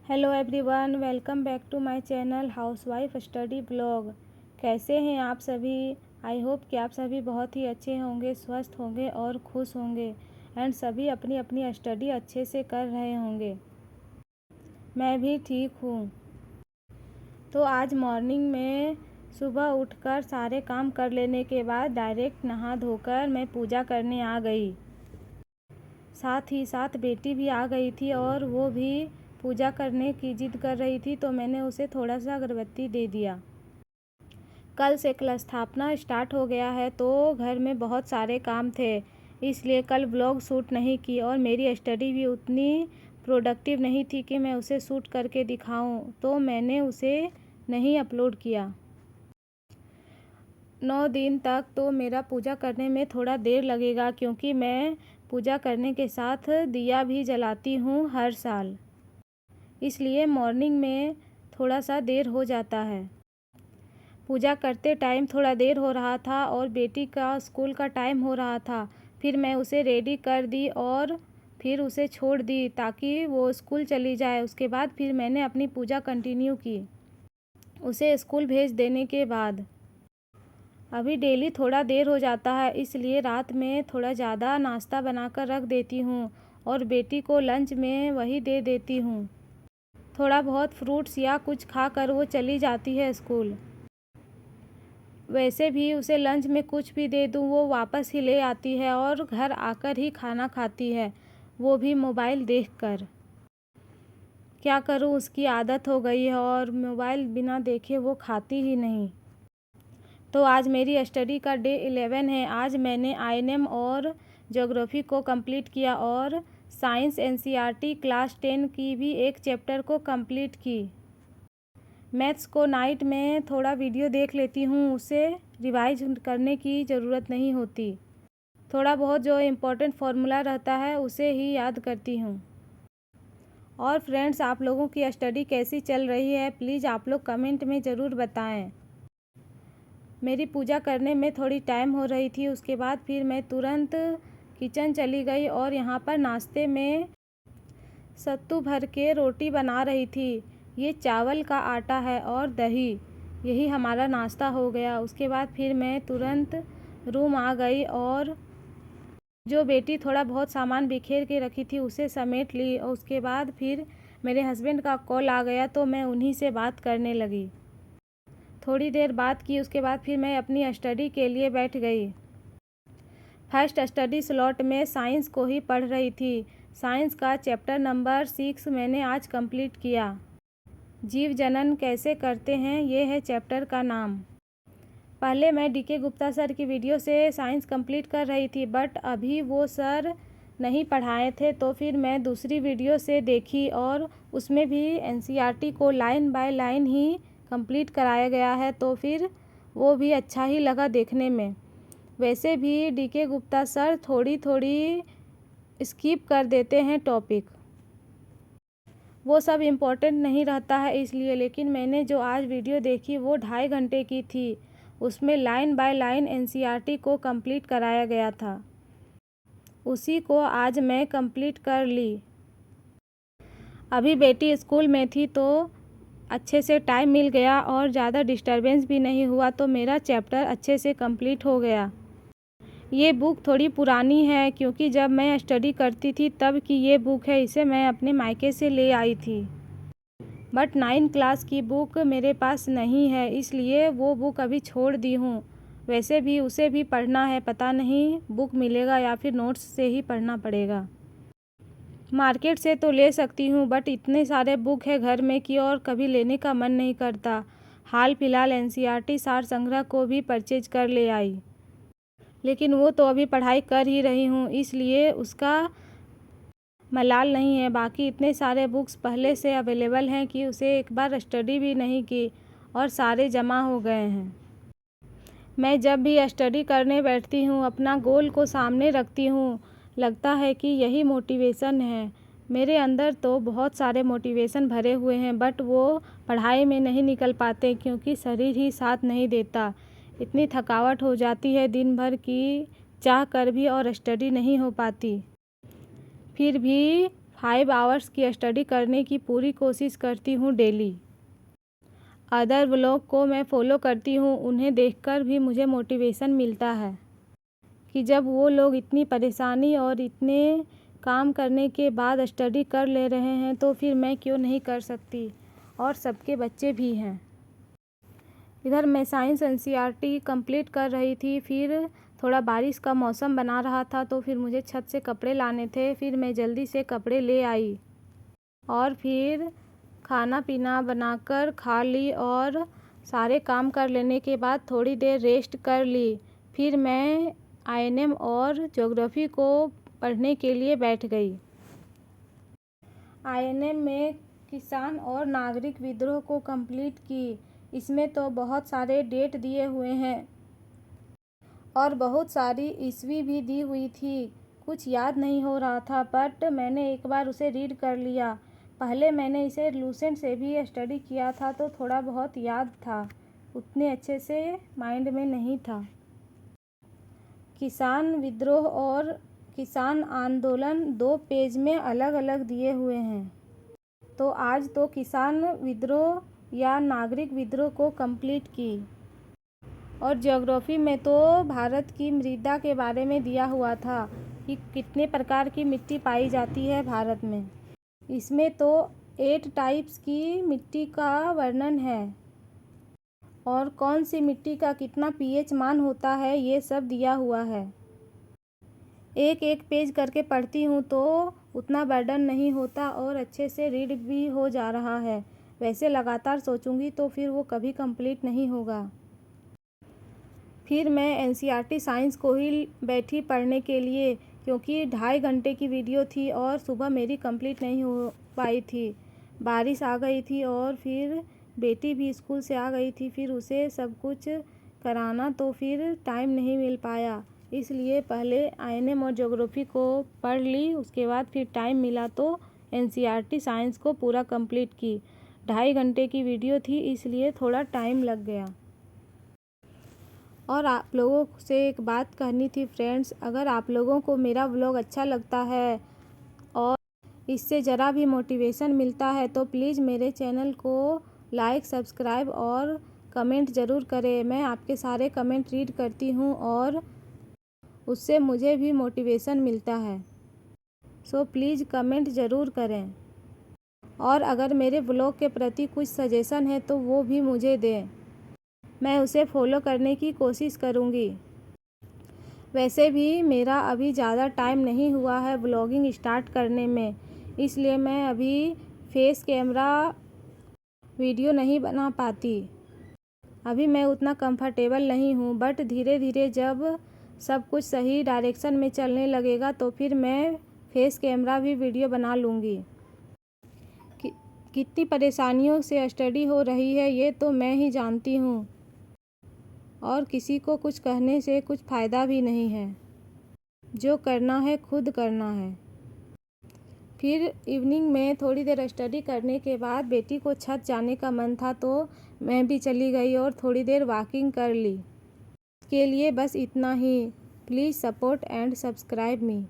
Hello everyone, welcome back to my channel housewife study blog. कैसे हैं आप सभी? आई होप कि आप सभी बहुत ही अच्छे होंगे, स्वस्थ होंगे और खुश होंगे एंड सभी अपनी अपनी स्टडी अच्छे से कर रहे होंगे। मैं भी ठीक हूँ। तो आज मॉर्निंग में सुबह उठकर सारे काम कर लेने के बाद डायरेक्ट नहा धोकर मैं पूजा करने आ गई। साथ ही साथ बेटी भी आ गई थी और वो भी पूजा करने की जिद कर रही थी, तो मैंने उसे थोड़ा सा अगरबत्ती दे दिया। कल से कलश स्थापना स्टार्ट हो गया है तो घर में बहुत सारे काम थे, इसलिए कल व्लॉग शूट नहीं की और मेरी स्टडी भी उतनी प्रोडक्टिव नहीं थी कि मैं उसे शूट करके दिखाऊं, तो मैंने उसे नहीं अपलोड किया। 9 दिन तक तो मेरा पूजा करने में थोड़ा देर लगेगा, क्योंकि मैं पूजा करने के साथ दिया भी जलाती हूँ हर साल, इसलिए मॉर्निंग में थोड़ा सा देर हो जाता है। पूजा करते टाइम थोड़ा देर हो रहा था और बेटी का स्कूल का टाइम हो रहा था। फिर मैं उसे रेडी कर दी और फिर उसे छोड़ दी ताकि वो स्कूल चली जाए। उसके बाद फिर मैंने अपनी पूजा कंटिन्यू की उसे स्कूल भेज देने के बाद। अभी डेली थोड़ा देर हो जाता है, इसलिए रात में थोड़ा ज़्यादा नाश्ता बनाकर रख देती हूँ और बेटी को लंच में वही दे देती हूँ। थोड़ा बहुत फ्रूट्स या कुछ खाकर वो चली जाती है स्कूल। वैसे भी उसे लंच में कुछ भी दे दूँ वो वापस ही ले आती है और घर आकर ही खाना खाती है, वो भी मोबाइल देखकर। क्या करूँ, उसकी आदत हो गई है और मोबाइल बिना देखे वो खाती ही नहीं। तो आज मेरी स्टडी का डे 11 है। आज मैंने INM और ज्योग्राफी को कंप्लीट किया और साइंस NCERT क्लास 10 की भी एक चैप्टर को कंप्लीट की। मैथ्स को नाइट में थोड़ा वीडियो देख लेती हूँ, उसे रिवाइज करने की ज़रूरत नहीं होती। थोड़ा बहुत जो इम्पोर्टेंट फार्मूला रहता है उसे ही याद करती हूँ। और फ्रेंड्स, आप लोगों की स्टडी कैसी चल रही है, प्लीज़ आप लोग कमेंट में ज़रूर बताएं। मेरी पूजा करने में थोड़ी टाइम हो रही थी, उसके बाद फिर मैं तुरंत किचन चली गई और यहाँ पर नाश्ते में सत्तू भर के रोटी बना रही थी। ये चावल का आटा है और दही, यही हमारा नाश्ता हो गया। उसके बाद फिर मैं तुरंत रूम आ गई और जो बेटी थोड़ा बहुत सामान बिखेर के रखी थी उसे समेट ली और उसके बाद फिर मेरे हस्बैंड का कॉल आ गया तो मैं उन्हीं से बात करने लगी। थोड़ी देर बात की, उसके बाद फिर मैं अपनी स्टडी के लिए बैठ गई। फर्स्ट स्टडी स्लॉट में साइंस को ही पढ़ रही थी। साइंस का चैप्टर नंबर 6 मैंने आज कंप्लीट किया। जीव जनन कैसे करते हैं, ये है चैप्टर का नाम। पहले मैं DK गुप्ता सर की वीडियो से साइंस कंप्लीट कर रही थी, बट अभी वो सर नहीं पढ़ाए थे, तो फिर मैं दूसरी वीडियो से देखी और उसमें भी NCERT को line by line he complete कराया गया है, तो फिर वो भी अच्छा ही लगा देखने में। वैसे भी DK गुप्ता सर थोड़ी थोड़ी स्किप कर देते हैं टॉपिक, वो सब इम्पोर्टेंट नहीं रहता है इसलिए। लेकिन मैंने जो आज वीडियो देखी वो 2.5 घंटे की थी, उसमें लाइन बाय लाइन NCERT को कंप्लीट कराया गया था। उसी को आज मैं कंप्लीट कर ली। अभी बेटी स्कूल में थी तो अच्छे से टाइम मिल गया और ज़्यादा डिस्टरबेंस भी नहीं हुआ, तो मेरा चैप्टर अच्छे से कंप्लीट हो गया। ये बुक थोड़ी पुरानी है, क्योंकि जब मैं स्टडी करती थी तब की ये बुक है। इसे मैं अपने मायके से ले आई थी, बट 9 क्लास की बुक मेरे पास नहीं है, इसलिए वो बुक अभी छोड़ दी हूँ। वैसे भी उसे भी पढ़ना है, पता नहीं बुक मिलेगा या फिर नोट्स से ही पढ़ना पड़ेगा। मार्केट से तो ले सकती हूँ, बट इतने सारे बुक है घर में कि और कभी लेने का मन नहीं करता। हाल फिलहाल NCERT सार संग्रह को भी परचेज कर ले आई, लेकिन वो तो अभी पढ़ाई कर ही रही हूँ, इसलिए उसका मलाल नहीं है। बाकी इतने सारे बुक्स पहले से अवेलेबल हैं कि उसे एक बार स्टडी भी नहीं की और सारे जमा हो गए हैं। मैं जब भी स्टडी करने बैठती हूँ अपना गोल को सामने रखती हूँ, लगता है कि यही मोटिवेशन है। मेरे अंदर तो बहुत सारे मोटिवेशन भरे हुए हैं, बट वो पढ़ाई में नहीं निकल पाते क्योंकि शरीर ही साथ नहीं देता। इतनी थकावट हो जाती है दिन भर की चाह कर भी और स्टडी नहीं हो पाती। फिर भी 5 आवर्स की स्टडी करने की पूरी कोशिश करती हूँ डेली। अदर व्लॉग को मैं फॉलो करती हूँ, उन्हें देखकर भी मुझे मोटिवेशन मिलता है कि जब वो लोग इतनी परेशानी और इतने काम करने के बाद स्टडी कर ले रहे हैं तो फिर मैं क्यों नहीं कर सकती। और सबके बच्चे भी हैं। इधर मैं साइंस एनसीईआरटी कंप्लीट कर रही थी, फिर थोड़ा बारिश का मौसम बना रहा था तो फिर मुझे छत से कपड़े लाने थे। फिर मैं जल्दी से कपड़े ले आई और फिर खाना पीना बनाकर खा ली और सारे काम कर लेने के बाद थोड़ी देर रेस्ट कर ली। फिर मैं आईएनएम और ज्योग्राफी को पढ़ने के लिए बैठ गई। आईएनएम में किसान और नागरिक विद्रोह को कंप्लीट की। इसमें तो बहुत सारे डेट दिए हुए हैं और बहुत सारी ईस्वी भी दी हुई थी। कुछ याद नहीं हो रहा था, बट मैंने एक बार उसे रीड कर लिया। पहले मैंने इसे लूसेंट से भी स्टडी किया था तो थोड़ा बहुत याद था, उतने अच्छे से माइंड में नहीं था। किसान विद्रोह और किसान आंदोलन 2 पेज में अलग अलग दिए हुए हैं, तो आज तो किसान विद्रोह या नागरिक विद्रोह को कंप्लीट की। और ज्योग्राफी में तो भारत की मृदा के बारे में दिया हुआ था कि कितने प्रकार की मिट्टी पाई जाती है भारत में। इसमें तो 8 टाइप्स की मिट्टी का वर्णन है और कौन सी मिट्टी का कितना पीएच मान होता है ये सब दिया हुआ है। एक एक पेज करके पढ़ती हूँ तो उतना बर्डन नहीं होता और अच्छे से रीड भी हो जा रहा है। वैसे लगातार सोचूंगी तो फिर वो कभी कंप्लीट नहीं होगा। फिर मैं एनसीईआरटी साइंस को ही बैठी पढ़ने के लिए, क्योंकि 2.5 घंटे की वीडियो थी और सुबह मेरी कंप्लीट नहीं हो पाई थी। बारिश आ गई थी और फिर बेटी भी स्कूल से आ गई थी, फिर उसे सब कुछ कराना तो फिर टाइम नहीं मिल पाया। इसलिए पहले आईएनएम और ज्योग्राफी को पढ़ ली, उसके बाद फिर टाइम मिला तो एनसीईआरटी साइंस को पूरा कंप्लीट की। 2.5 घंटे की वीडियो थी इसलिए थोड़ा टाइम लग गया। और आप लोगों से एक बात कहनी थी फ्रेंड्स, अगर आप लोगों को मेरा व्लॉग अच्छा लगता है और इससे ज़रा भी मोटिवेशन मिलता है तो प्लीज़ मेरे चैनल को लाइक, सब्सक्राइब और कमेंट ज़रूर करें। मैं आपके सारे कमेंट रीड करती हूँ और उससे मुझे भी मोटिवेशन मिलता है। सो प्लीज़ कमेंट ज़रूर करें और अगर मेरे व्लॉग के प्रति कुछ सजेशन है तो वो भी मुझे दें, मैं उसे फॉलो करने की कोशिश करूँगी। वैसे भी मेरा अभी ज़्यादा टाइम नहीं हुआ है व्लॉगिंग स्टार्ट करने में, इसलिए मैं अभी फेस कैमरा वीडियो नहीं बना पाती। अभी मैं उतना कंफर्टेबल नहीं हूँ, बट धीरे धीरे जब सब कुछ सही डायरेक्शन में चलने लगेगा तो फिर मैं फेस कैमरा भी वीडियो बना लूँगी। कितनी परेशानियों से स्टडी हो रही है ये तो मैं ही जानती हूँ और किसी को कुछ कहने से कुछ फ़ायदा भी नहीं है। जो करना है खुद करना है। फिर इवनिंग में थोड़ी देर स्टडी करने के बाद बेटी को छत जाने का मन था तो मैं भी चली गई और थोड़ी देर वॉकिंग कर ली। के लिए बस इतना ही। Please support and subscribe me.